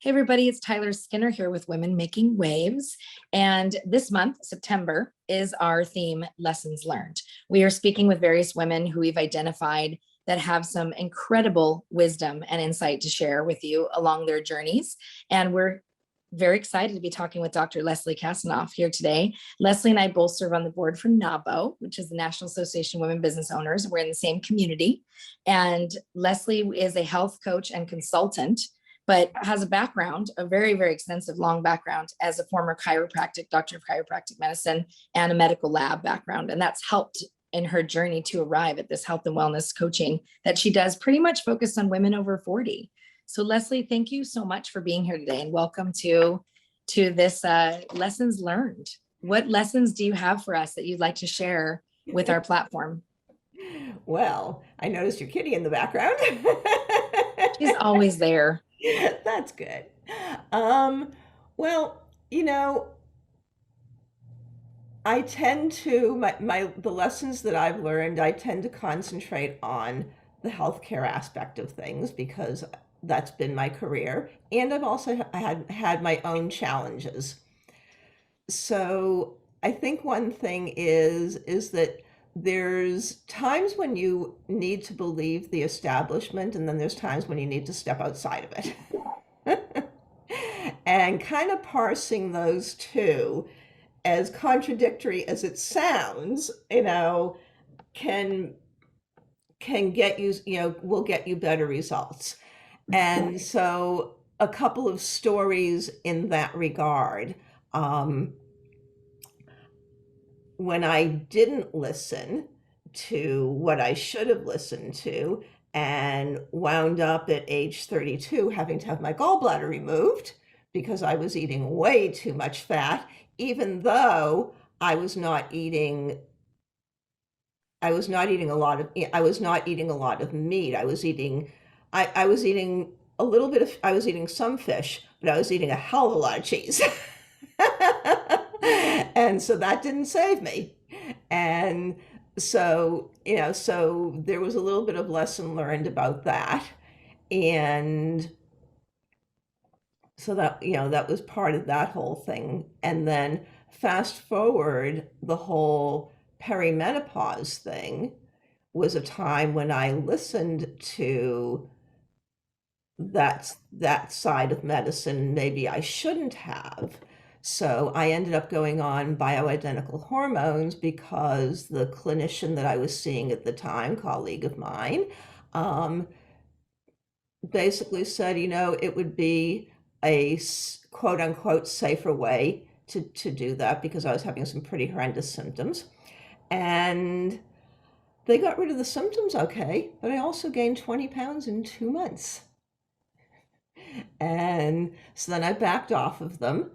Hey, everybody, it's Tyler Skinner here with Women Making Waves. And this month, September, is our theme, Lessons Learned. We are speaking with various women who we've identified that have some incredible wisdom and insight to share with you along their journeys. And we're very excited to be talking with Dr. Leslie Kasanoff here today. Leslie and I both serve on the board for NABO, which is the National Association of Women Business Owners. We're in the same community. And Leslie is a health coach and consultant, but has a background, a very, very extensive, long background as a former chiropractic, doctor of chiropractic medicine, and a medical lab background. And that's helped in her journey to arrive at this health and wellness coaching that she does pretty much focused on women over 40. So Leslie, thank you so much for being here today and welcome to this Lessons Learned. What lessons do you have for us that you'd like to share with our platform? Well, I noticed your kitty in the background. She's always there. That's good. Um, well, you know, I tend to the lessons that I've learned, I tend to concentrate on the healthcare aspect of things because that's been my career, and I've also had my own challenges. So I think one thing is that there's times when you need to believe the establishment, and then there's times when you need to step outside of it. And kind of parsing those two, as contradictory as it sounds, can get you, will get you better results. And so a couple of stories in that regard. When I didn't listen to what I should have listened to and wound up at age 32 having to have my gallbladder removed because I was eating way too much fat, even though I was not eating a lot of meat. I was eating a little bit of I was eating some fish, but I was eating a hell of a lot of cheese. And so that didn't save me. And so there was a little bit of lesson learned about that. And so that was part of that whole thing. And then fast forward, the whole perimenopause thing was a time when I listened to that side of medicine maybe I shouldn't have. So I ended up going on bioidentical hormones because the clinician that I was seeing at the time, colleague of mine, um, basically said, it would be a quote unquote safer way to do that because I was having some pretty horrendous symptoms. And they got rid of the symptoms okay, but I also gained 20 pounds in 2 months. And so then I backed off of them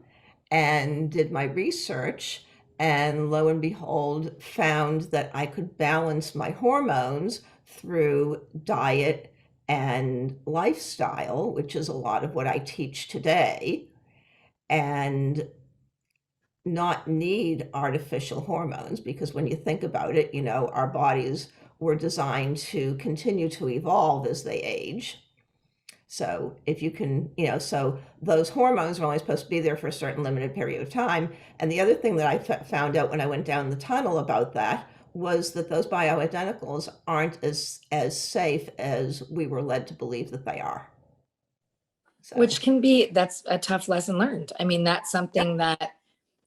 and did my research, and lo and behold, found that I could balance my hormones through diet and lifestyle, which is a lot of what I teach today, and not need artificial hormones because when you think about it, our bodies were designed to continue to evolve as they age. So if you can, so those hormones are only supposed to be there for a certain limited period of time. And the other thing that I found out when I went down the tunnel about that was that those bioidenticals aren't as safe as we were led to believe that they are. So, That's a tough lesson learned. I mean, that's yeah, something that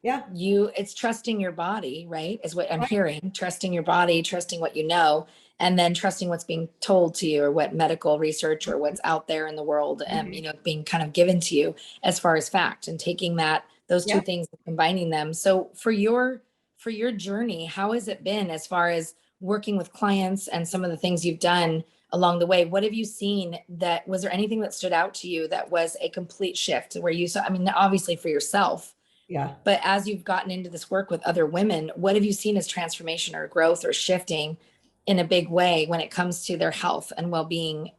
yeah, it's trusting your body, right? Is what I'm right, hearing, trusting your body, trusting what you know, and then trusting what's being told to you or what medical research or what's out there in the world, and, mhm, being kind of given to you as far as fact and taking those two yeah. things and combining them. So for your journey, how has it been as far as working with clients and some of the things you've done along the way? What have you seen was there anything that stood out to you that was a complete shift where you saw, I mean, obviously for yourself, Yeah. but as you've gotten into this work with other women, what have you seen as transformation or growth or shifting in a big way when it comes to their health and well-being?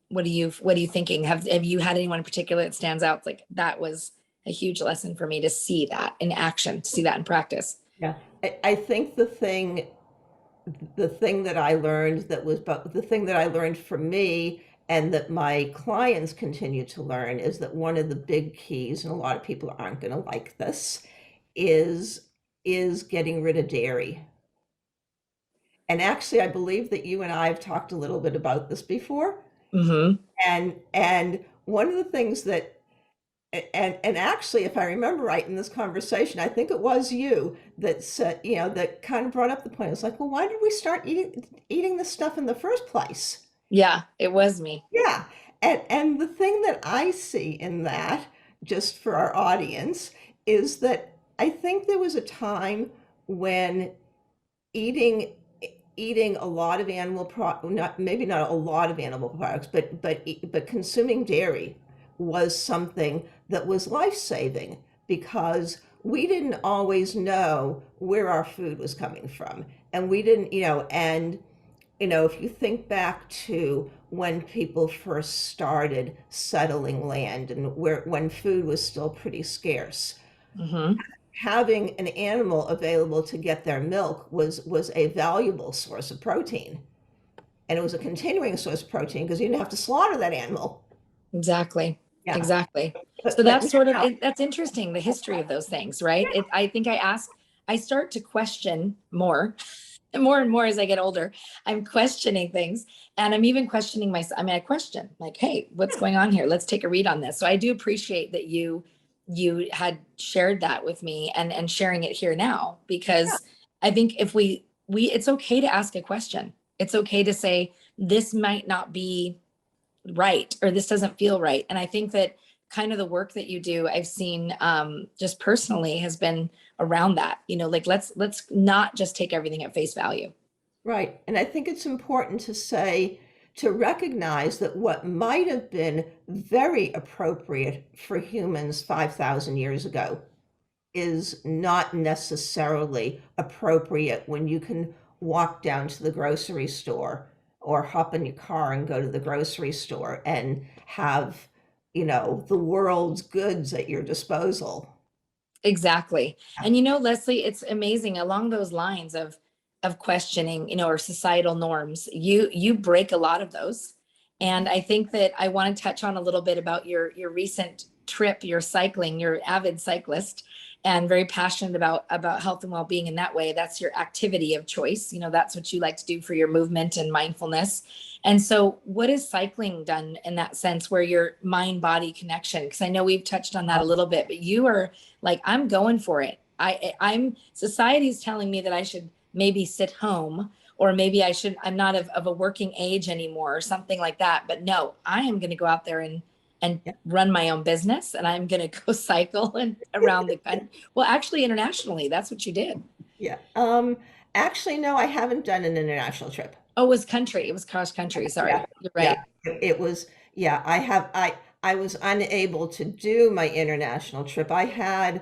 What are you thinking? Have you had anyone in particular that stands out? Like that was a huge lesson for me to see that in action, to see that in practice. Yeah. I think the thing that I learned that was, but the thing that I learned from me and that my clients continue to learn is that one of the big keys, and a lot of people aren't going to like this, is is getting rid of dairy. And actually, I believe that you and I have talked a little bit about this before. Hmm. And one of the things that and actually, if I remember right in this conversation, I think it was you that said, that kind of brought up the point. It's like, well, why did we start eating this stuff in the first place? Yeah, it was me. Yeah. And the thing that I see in that, just for our audience, is that I think there was a time when eating eating a lot of animal not maybe not a lot of animal products, but consuming dairy was something that was life-saving because we didn't always know where our food was coming from, and we didn't, and if you think back to when people first started settling land and when food was still pretty scarce, Hmm. having an animal available to get their milk was a valuable source of protein, and it was a continuing source of protein because you didn't have to slaughter that animal. Exactly. Yeah, Exactly. So but that's sort of now, that's interesting, the history of those things, right? I think I start to question more and more as I get older. I'm questioning things, and I'm even questioning myself. I mean, I question like, hey, what's going on here? Let's take a read on this. So I do appreciate that you had shared that with me and sharing it here now, yeah, because I think if we it's okay to ask a question. It's okay to say this might not be right, or this doesn't feel right. And I think that kind of the work that you do, I've seen just personally, has been around that, like let's not just take everything at face value. right. And I think it's important to recognize that what might have been very appropriate for humans 5,000 years ago is not necessarily appropriate when you can walk down to the grocery store or hop in your car and go to the grocery store and have, the world's goods at your disposal. Exactly. And Leslie, it's amazing along those lines of questioning, or societal norms. You break a lot of those. And I think that I want to touch on a little bit about your recent trip, your cycling, you're an avid cyclist and very passionate about health and well-being in that way. That's your activity of choice. That's what you like to do for your movement and mindfulness. And so what is cycling done in that sense, where your mind body connection? Because I know we've touched on that a little bit, but you are like, I'm going for it. I'm society's telling me that I should maybe sit home, or maybe I'm not of a working age anymore or something like that. But no, I am going to go out there and Yeah. run my own business, and I'm going to go cycle and around the country. Well, actually internationally, that's what you did. Yeah. Actually, no, I haven't done an international trip. Oh, it was country. It was cross country. Yeah. Sorry. You're Yeah. right. It was, yeah, I was unable to do my international trip. I had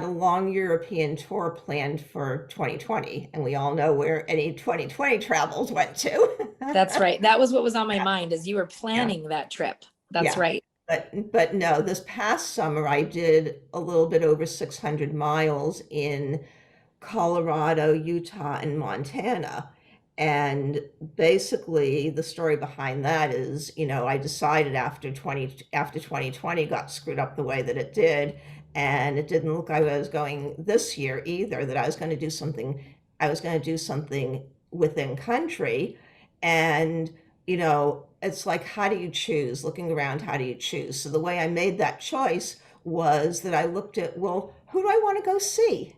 a long European tour planned for 2020, and we all know where any 2020 travels went to. That's right. That was what was on my mind as you were Yeah, planning that trip. That's yeah. right. But no, this past summer I did a little bit over 600 miles in Colorado, Utah, and Montana. And basically, the story behind that is, I decided after 2020 got screwed up the way that it did, and it didn't look like I was going this year either, that I was going to do something within country. And, it's like, how do you choose? Looking around, how do you choose? So the way I made that choice was that I looked at, well, who do I want to go see?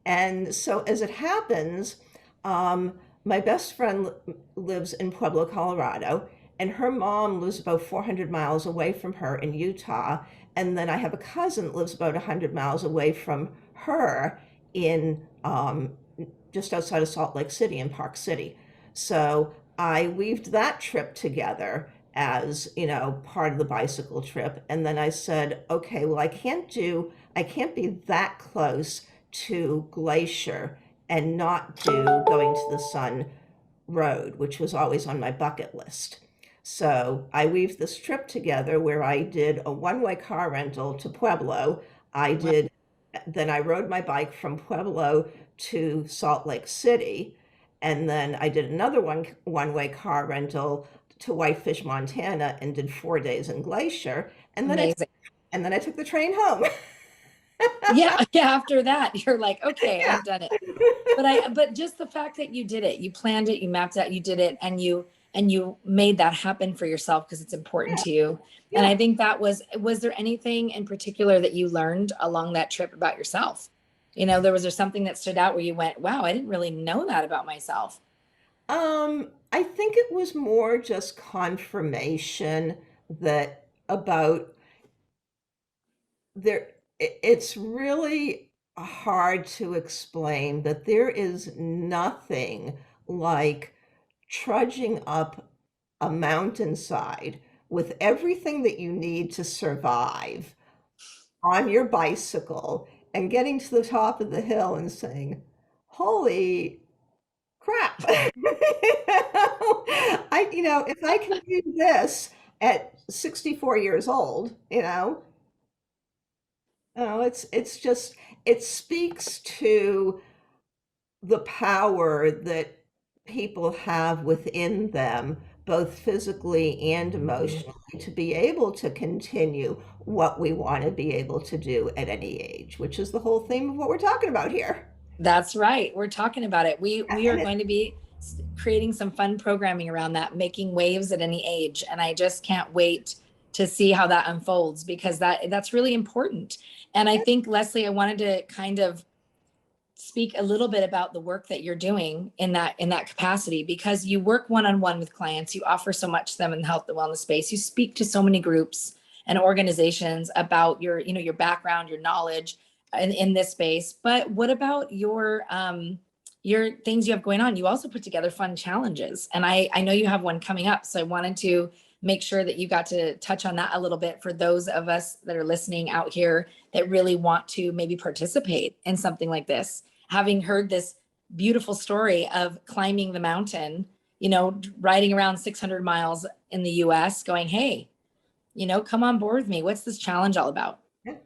And so, as it happens, my best friend lives in Pueblo, Colorado, and her mom lives about 400 miles away from her in Utah. And then I have a cousin that lives about 100 miles away from her in just outside of Salt Lake City in Park City. So I weaved that trip together as, part of the bicycle trip. And then I said, okay, well, I can't be that close to Glacier and not do Going to the Sun Road, which was always on my bucket list. So I weaved this trip together where I did a one-way car rental to Pueblo. I Wow. did, then I rode my bike from Pueblo to Salt Lake City. And then I did another one-way car rental to Whitefish, Montana, and did 4 days in Glacier, Amazing. and then I took the train home. Yeah, yeah, after that, you're like, okay, Yeah. I've done it. But just the fact that you did it, you planned it, you mapped it out, you did it, and you made that happen for yourself because it's important Yeah. to you. And Yeah. I think that was there anything in particular that you learned along that trip about yourself? Was there something that stood out where you went, wow, I didn't really know that about myself? I think it was more just confirmation that about there, it's really hard to explain, but there is nothing like trudging up a mountainside with everything that you need to survive on your bicycle and getting to the top of the hill and saying, holy crap. If I can do this at 64 years old, it's just, it speaks to the power that people have within them, both physically and emotionally, to be able to continue what we want to be able to do at any age, which is the whole theme of what we're talking about here. That's right. We're talking about it. We are And it, going to be creating some fun programming around that, making waves at any age, and I just can't wait to see how that unfolds because that's really important. And I think Leslie, I wanted to kind of speak a little bit about the work that you're doing in that capacity because you work one-on-one with clients, you offer so much to them in the health and wellness space, you speak to so many groups and organizations about your background, your knowledge in this space. But what about your things you have going on? You also put together fun challenges, and I know you have one coming up, so I wanted to make sure that you got to touch on that a little bit for those of us that are listening out here that really want to maybe participate in something like this, having heard this beautiful story of climbing the mountain, riding around 600 miles in the US, going, hey, come on board with me. What's this challenge all about? yeah.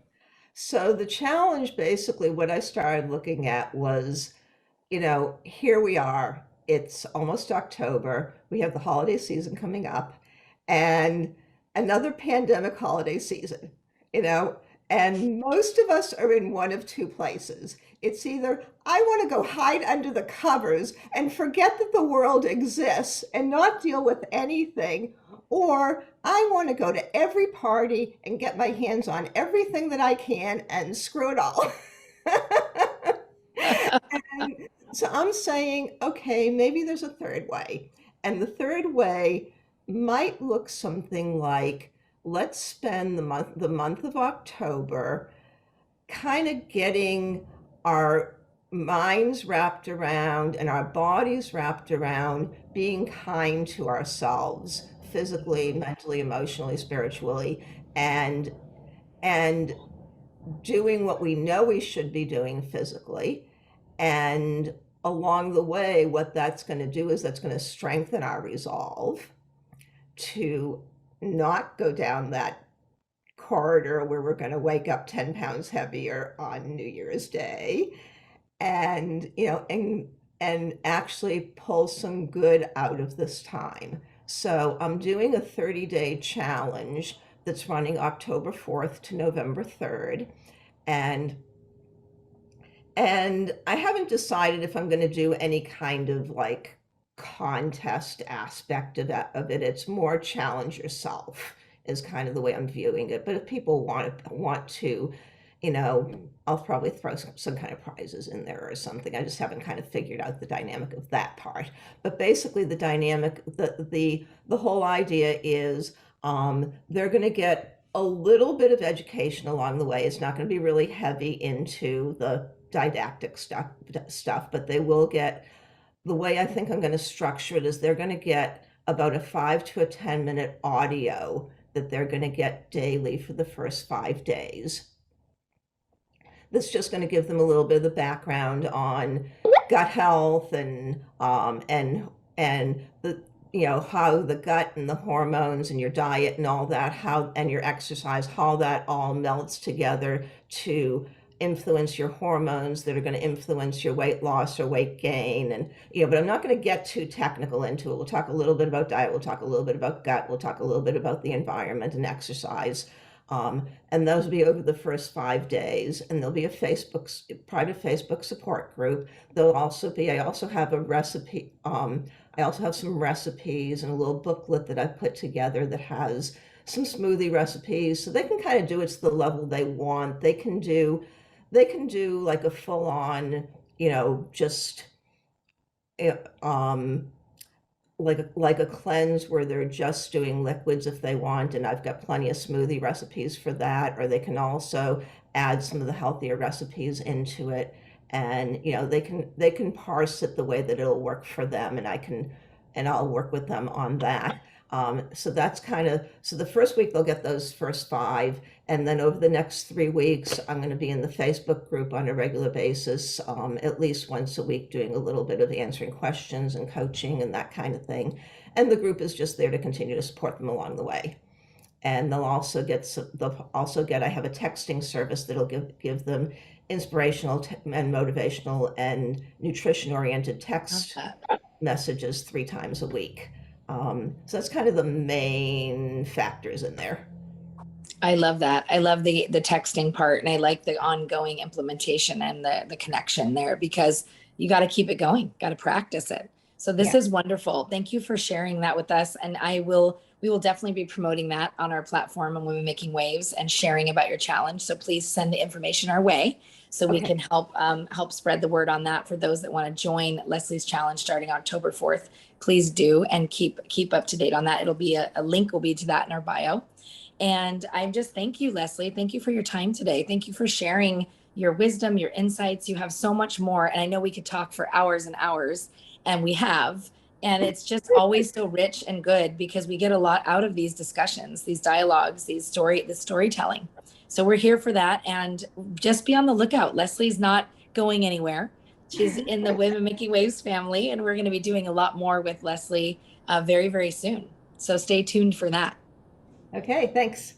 So the challenge, basically, what I started looking at was, here we are. It's almost October. We have the holiday season coming up and another pandemic holiday season, you know, and most of us are in one of two places. It's either I want to go hide under the covers and forget that the world exists and not deal with anything, or I want to go to every party and get my hands on everything that I can and screw it all. And so I'm saying, okay, maybe there's a third way. And the third way might look something like, let's spend the month of October kind of getting our minds wrapped around and our bodies wrapped around being kind to ourselves physically, mentally, emotionally, spiritually, and and doing what we know we should be doing physically. And along the way, what that's going to do is that's going to strengthen our resolve to not go down that corridor where we're going to wake up 10 pounds heavier on New Year's Day, and and actually pull some good out of this time. So I'm doing a 30-day challenge that's running October 4th to November 3rd. And I haven't decided if I'm going to do any kind of like contest aspect of it. It's more challenge yourself is kind of the way I'm viewing it. But if people want to, I'll probably throw some kind of prizes in there or something. I just haven't kind of figured out the dynamic of that part. But basically, the dynamic, the whole idea is they're going to get a little bit of education along the way. It's not going to be really heavy into the didactic stuff, but they will get, the way I think I'm going to structure it is they're going to get about a 5 to 10 minute audio that they're going to get daily for the first 5 days. That's just going to give them a little bit of the background on gut health and the how the gut and the hormones and your diet and all that, how and your exercise, how that all melts together to influence your hormones, that are going to influence your weight loss or weight gain. And, but I'm not going to get too technical into it. We'll talk a little bit about diet. We'll talk a little bit about gut. We'll talk a little bit about the environment and exercise. And those will be over the first 5 days. And there'll be a private Facebook support group. I also have a recipe. I also have some recipes and a little booklet that I put together that has some smoothie recipes, so they can kind of do it to the level they want. They can do like a full on, just um like a cleanse where they're just doing liquids if they want, and I've got plenty of smoothie recipes for that. Or they can also add some of the healthier recipes into it, and they can parse it the way that it'll work for them, and I'll work with them on that. So that's so the first week they'll get those first five, and then over the next 3 weeks, I'm going to be in the Facebook group on a regular basis, at least once a week, doing a little bit of answering questions and coaching and that kind of thing. And the group is just there to continue to support them along the way. And I have a texting service that'll give them inspirational and motivational and nutrition-oriented text messages 3 times a week. So that's kind of the main factors in there. I love that. I love the texting part, and I like the ongoing implementation and the connection there, because you got to keep it going, got to practice it. So this Yeah. is wonderful. Thank you for sharing that with us. And we will definitely be promoting that on our platform on Women Making Waves and sharing about your challenge. So please send the information our way so we Okay. can help spread the word on that for those that want to join Leslie's challenge starting October 4th. Please do, and keep up to date on that. It'll be a link will be to that in our bio. And I just thank you, Leslie. Thank you for your time today. Thank you for sharing your wisdom, your insights. You have so much more. And I know we could talk for hours and hours, and we have. And it's just always so rich and good, because we get a lot out of these discussions, these dialogues, the storytelling. So we're here for that. And just be on the lookout. Leslie's not going anywhere. She's in the Women Making Waves family, and we're going to be doing a lot more with Leslie very, very soon. So stay tuned for that. Okay, thanks.